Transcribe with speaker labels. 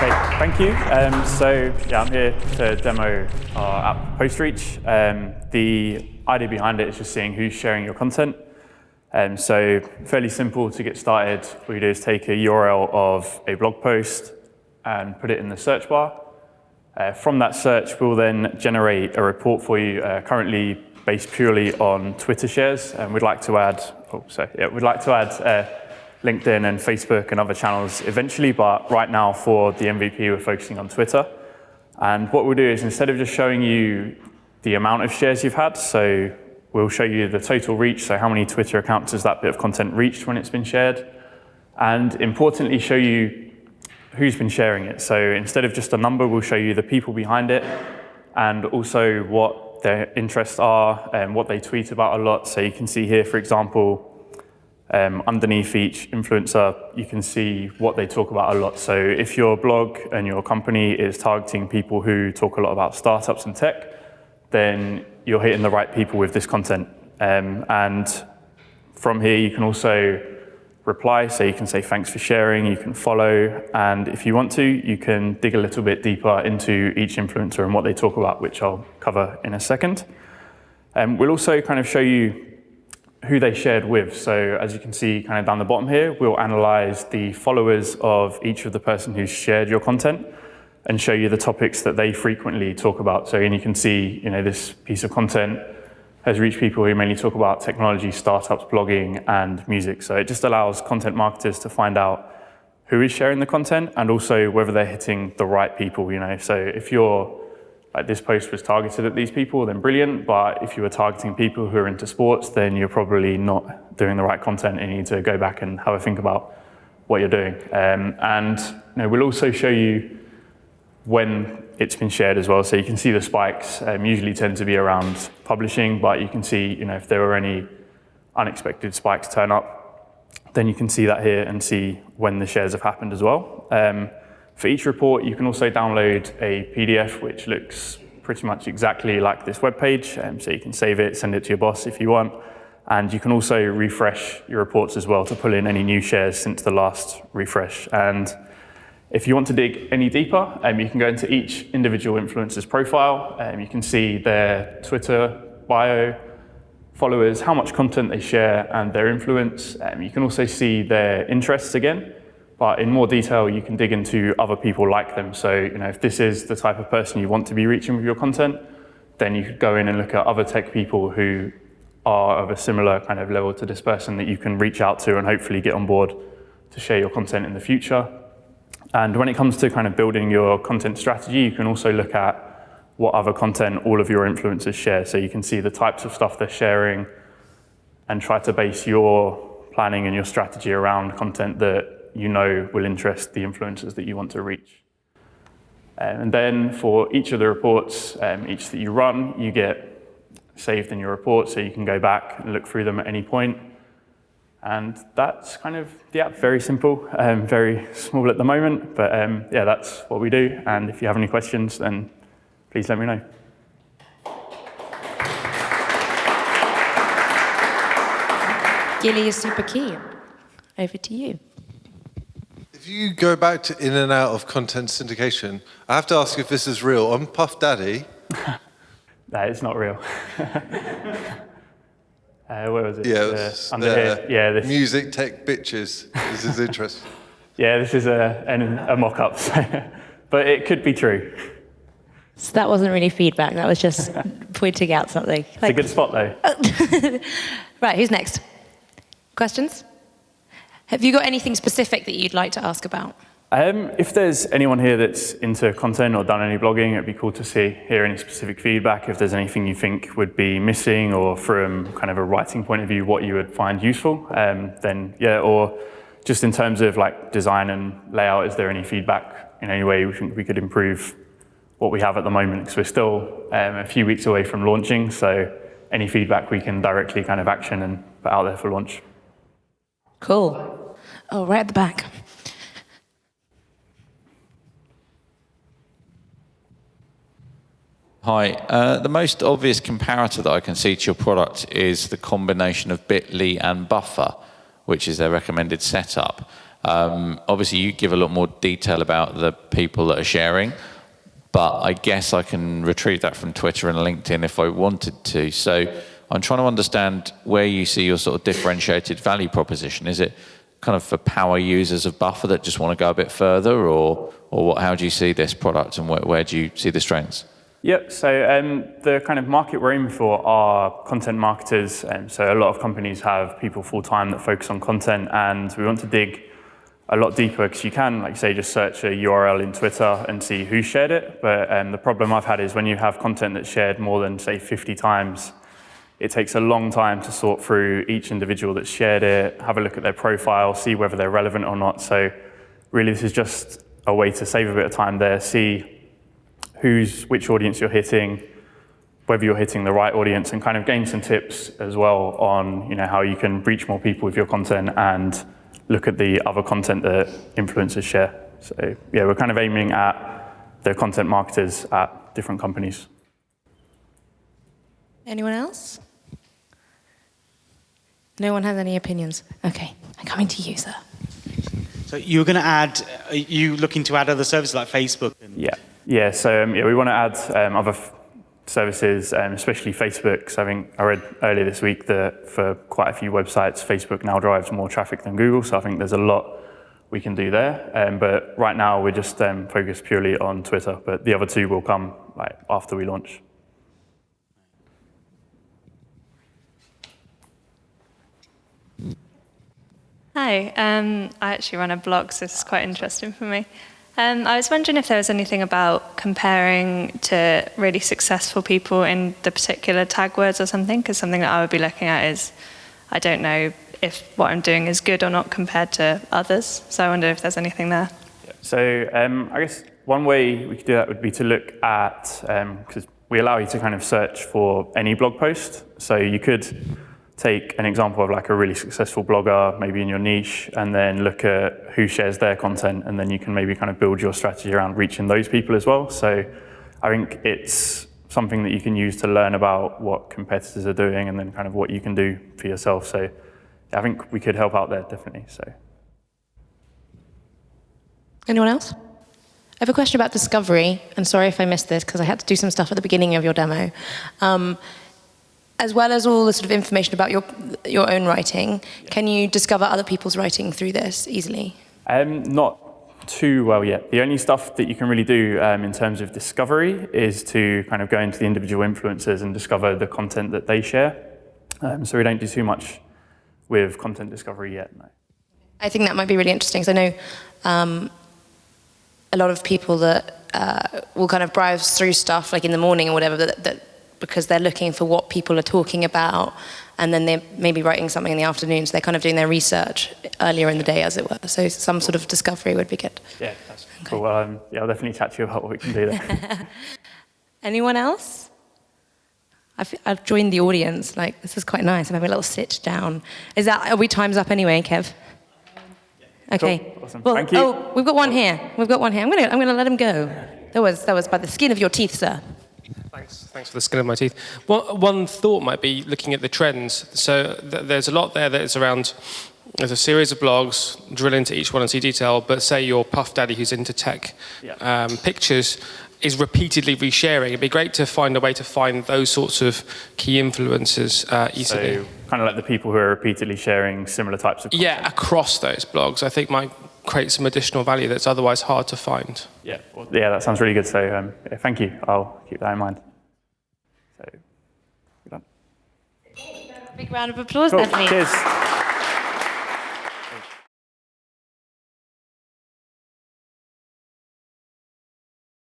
Speaker 1: Okay, thank you. I'm here to demo our app PostReach. The idea behind it is just seeing who's sharing your content. So fairly simple to get started. What we do is take a URL of a blog post and put it in the search bar. From that search, we'll then generate a report for you, currently based purely on Twitter shares. And we'd like to add, LinkedIn and Facebook and other channels eventually, but right now for the MVP, we're focusing on Twitter. And what we'll do is instead of just showing you the amount of shares you've had, so we'll show you the total reach, so how many Twitter accounts has that bit of content reached when it's been shared, and importantly, show you who's been sharing it. So instead of just a number, we'll show you the people behind it and also what their interests are and what they tweet about a lot. So you can see here, for example, underneath each influencer, you can see what they talk about a lot. So if your blog and your company is targeting people who talk a lot about startups and tech, then you're hitting the right people with this content. And from here, you can also reply. So you can say, thanks for sharing, you can follow. And if you want to, you can dig a little bit deeper into each influencer and what they talk about, which I'll cover in a second. We'll also kind of show you who they shared with. So as you can see kind of down the bottom here, we'll analyze the followers of each of the person who's shared your content and show you the topics that they frequently talk about. So and you can see, this piece of content has reached people who mainly talk about technology, startups, blogging, and music. So it just allows content marketers to find out who is sharing the content and also whether they're hitting the right people, So if this post was targeted at these people, then brilliant. But if you were targeting people who are into sports, then you're probably not doing the right content and you need to go back and have a think about what you're doing. We'll also show you when it's been shared as well. So you can see the spikes usually tend to be around publishing, but you can see, if there were any unexpected spikes turn up, then you can see that here and see when the shares have happened as well. For each report, you can also download a PDF, which looks pretty much exactly like this web page. So you can save it, send it to your boss if you want. And you can also refresh your reports as well to pull in any new shares since the last refresh. And if you want to dig any deeper, you can go into each individual influencer's profile. You can see their Twitter bio, followers, how much content they share, and their influence. You can also see their interests again. But in more detail, you can dig into other people like them. So, if this is the type of person you want to be reaching with your content, then you could go in and look at other tech people who are of a similar kind of level to this person that you can reach out to and hopefully get on board to share your content in the future. And when it comes to kind of building your content strategy, you can also look at what other content all of your influencers share. So you can see the types of stuff they're sharing and try to base your planning and your strategy around content that will interest the influencers that you want to reach. And then for each of the reports, each that you run, you get saved in your report, so you can go back and look through them at any point. And that's kind of the app, very simple, very small at the moment, but that's what we do. And if you have any questions, then please let me know.
Speaker 2: Gilly is super keen. Over to you.
Speaker 3: If you go back to in and out of content syndication, I have to ask if this is real. I'm Puff Daddy.
Speaker 1: No, it's not real. Where was it?
Speaker 3: Yeah,
Speaker 1: under here. Yeah, this
Speaker 3: music tech bitches. This is interesting.
Speaker 1: Yeah, this is a mock-up, but it could be true.
Speaker 2: So that wasn't really feedback. That was just pointing out something.
Speaker 1: It's a good spot, though.
Speaker 2: Right, who's next? Questions? Have you got anything specific that you'd like to ask about?
Speaker 1: If there's anyone here that's into content or done any blogging, it'd be cool to hear any specific feedback. If there's anything you think would be missing, or from kind of a writing point of view, what you would find useful, then yeah, or just in terms of like design and layout, is there any feedback in any way we think we could improve what we have at the moment? Because we're still a few weeks away from launching, so any feedback we can directly kind of action and put out there for launch.
Speaker 2: Cool. Oh, right at the back.
Speaker 4: Hi. The most obvious comparator that I can see to your product is the combination of Bitly and Buffer, which is their recommended setup. Obviously, you give a lot more detail about the people that are sharing, but I guess I can retrieve that from Twitter and LinkedIn if I wanted to. So I'm trying to understand where you see your sort of differentiated value proposition. Is it kind of for power users of Buffer that just want to go a bit further, or what, how do you see this product, and where do you see the strengths?
Speaker 1: Yep, so the kind of market we're aiming for are content marketers. So a lot of companies have people full-time that focus on content, and we want to dig a lot deeper, because you can, like say, just search a URL in Twitter and see who shared it. But the problem I've had is when you have content that's shared more than, say, 50 times, it takes a long time to sort through each individual that's shared it, have a look at their profile, see whether they're relevant or not. So really, this is just a way to save a bit of time there, see which audience you're hitting, whether you're hitting the right audience, and kind of gain some tips as well on how you can reach more people with your content, and look at the other content that influencers share. So yeah, we're kind of aiming at the content marketers at different companies.
Speaker 2: Anyone else? No one has any opinions? Okay, I'm coming to you, sir.
Speaker 5: So you're going to add, are you looking to add other services like Facebook?
Speaker 1: Yeah. So we want to add other services, especially Facebook. So I think I read earlier this week that for quite a few websites, Facebook now drives more traffic than Google. So I think there's a lot we can do there. But right now we're just focused purely on Twitter. But the other two will come after we launch.
Speaker 6: Hi, I actually run a blog, so this is quite interesting for me. I was wondering if there was anything about comparing to really successful people in the particular tag words or something, because something that I would be looking at is, I don't know if what I'm doing is good or not compared to others. So I wonder if there's anything there.
Speaker 1: So I guess one way we could do that would be to look at, because we allow you to kind of search for any blog post. So you could take an example of a really successful blogger, maybe in your niche, and then look at who shares their content, and then you can maybe kind of build your strategy around reaching those people as well. So I think it's something that you can use to learn about what competitors are doing, and then kind of what you can do for yourself. So I think we could help out there, definitely. So.
Speaker 2: Anyone else? I have a question about discovery, and sorry if I missed this, because I had to do some stuff at the beginning of your demo. As well as all the sort of information about your own writing, can you discover other people's writing through this easily?
Speaker 1: Not too well yet. The only stuff that you can really do in terms of discovery is to kind of go into the individual influencers and discover the content that they share. So we don't do too much with content discovery yet, no.
Speaker 2: I think that might be really interesting, because I know a lot of people that will kind of browse through stuff in the morning or whatever, that because they're looking for what people are talking about, and then they're maybe writing something in the afternoon, so they're kind of doing their research earlier in the day, as it were. So some sort of discovery would be good. Yeah,
Speaker 1: that's cool. Well, I'll definitely chat to you about what we can do there.
Speaker 2: Anyone else? I've joined the audience. This is quite nice. I'm having a little sit down. Are we time's up anyway, Kev? Okay.
Speaker 1: Cool. Awesome.
Speaker 2: Well,
Speaker 1: Thank you.
Speaker 2: Oh, we've got one here. I'm gonna let him go. That was by the skin of your teeth, sir.
Speaker 7: Thanks for the skin of my teeth. One thought might be looking at the trends. So there's a lot there that is around, there's a series of blogs, drill into each one and see detail, but say your Puff Daddy who's into tech pictures is repeatedly resharing. It'd be great to find a way to find those sorts of key influencers easily.
Speaker 1: So kind of like the people who are repeatedly sharing similar types of content.
Speaker 7: Yeah, across those blogs, I think might create some additional value that's otherwise hard to find.
Speaker 1: Yeah, that sounds really good. So thank you. I'll keep that in mind. So, we're done.
Speaker 2: Big round of applause,
Speaker 1: Cool.
Speaker 2: then, please.
Speaker 1: Cheers.